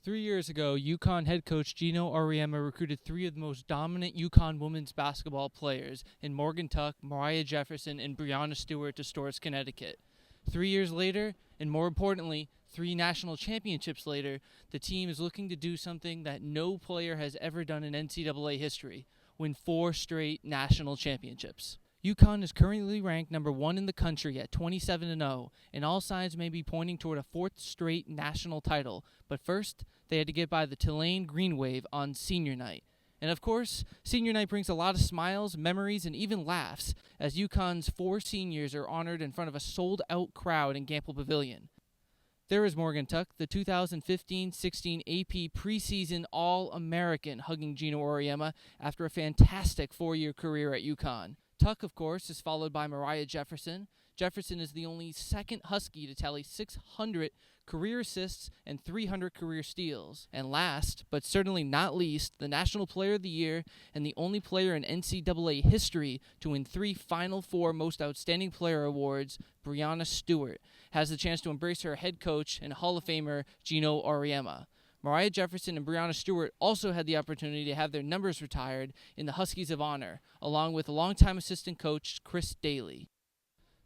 3 years ago, UConn head coach Gino Auriemma recruited three of the most dominant UConn women's basketball players in Morgan Tuck, Moriah Jefferson, and Breanna Stewart to Storrs, Connecticut. 3 years later, and more importantly, 3 national championships later, the team is looking to do something that no player has ever done in NCAA history: win 4 straight national championships. UConn is currently ranked number 1 in the country at 27-0, and all signs may be pointing toward a 4th straight national title. But first, they had to get by the Tulane Green Wave on senior night. And of course, senior night brings a lot of smiles, memories, and even laughs, as UConn's 4 seniors are honored in front of a sold-out crowd in Gampel Pavilion. There is Morgan Tuck, the 2015-16 AP preseason All-American, hugging Gino Auriemma after a fantastic 4-year career at UConn. Tuck, of course, is followed by Moriah Jefferson. Jefferson is the only second Husky to tally 600 career assists and 300 career steals. And last, but certainly not least, the National Player of the Year and the only player in NCAA history to win 3 Final Four Most Outstanding Player awards, Breanna Stewart, has the chance to embrace her head coach and Hall of Famer Gino Auriemma. Moriah Jefferson and Breanna Stewart also had the opportunity to have their numbers retired in the Huskies of Honor, along with longtime assistant coach Chris Daly.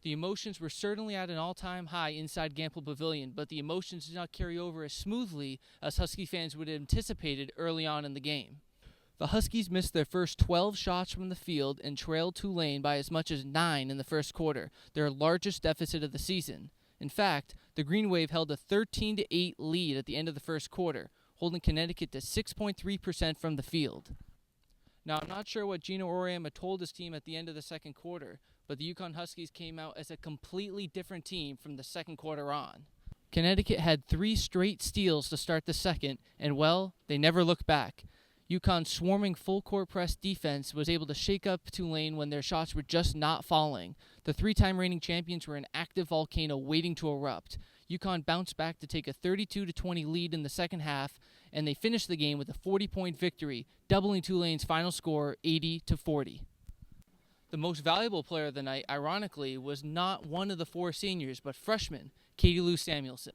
The emotions were certainly at an all-time high inside Gampel Pavilion, but the emotions did not carry over as smoothly as Husky fans would have anticipated early on in the game. The Huskies missed their first 12 shots from the field and trailed Tulane by as much as 9 in the first quarter, their largest deficit of the season. In fact, the Green Wave held a 13-8 lead at the end of the first quarter, holding Connecticut to 6.3% from the field. Now, I'm not sure what Gino Auriemma told his team at the end of the second quarter, but the UConn Huskies came out as a completely different team from the second quarter on. Connecticut had 3 straight steals to start the second, and well, they never looked back. UConn's swarming full-court press defense was able to shake up Tulane when their shots were just not falling. The 3-time reigning champions were an active volcano waiting to erupt. UConn bounced back to take a 32-20 lead in the second half, and they finished the game with a 40-point victory, doubling Tulane's final score 80-40. The most valuable player of the night, ironically, was not one of the 4 seniors, but freshman Katie Lou Samuelson.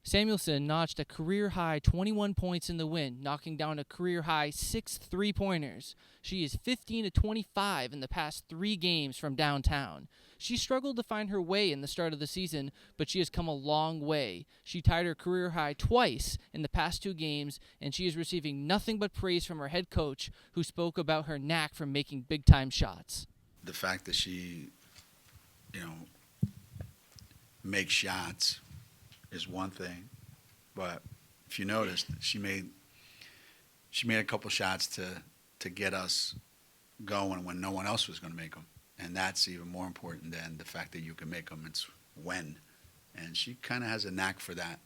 Samuelson notched a career-high 21 points in the win, knocking down a career-high 6 3-pointers. She is 15-25 in the past 3 games from downtown. She struggled to find her way in the start of the season, but she has come a long way. She tied her career-high twice in the past 2 games, and she is receiving nothing but praise from her head coach, who spoke about her knack for making big-time shots. The fact that she, makes shots is one thing, but if you noticed, she made a couple shots to get us going when no one else was going to make them, and that's even more important than the fact that you can make them. It's when, and she kind of has a knack for that.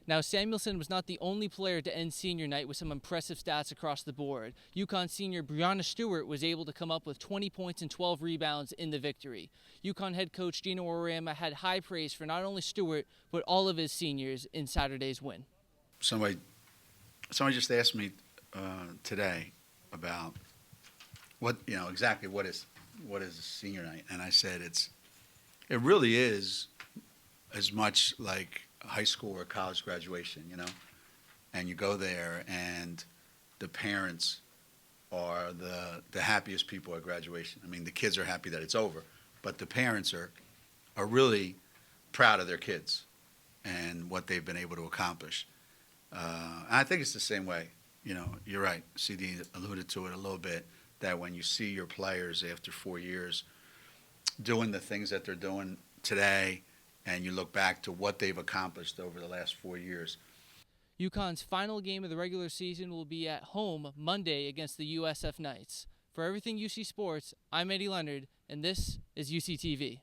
Now, Samuelson was not the only player to end senior night with some impressive stats across the board. UConn senior Breanna Stewart was able to come up with 20 points and 12 rebounds in the victory. UConn head coach Gino Auriemma had high praise for not only Stewart, but all of his seniors in Saturday's win. Somebody just asked me today about exactly what is senior night, and I said it really is as much like high school or college graduation, and you go there and the parents are the happiest people at graduation. I mean, the kids are happy that it's over, but the parents are really proud of their kids and what they've been able to accomplish. And I think it's the same way. You're right. CD alluded to it a little bit, that when you see your players after 4 years doing the things that they're doing today, and you look back to what they've accomplished over the last 4 years. UConn's final game of the regular season will be at home Monday against the USF Knights. For everything UC Sports, I'm Eddie Leonard, and this is UCTV.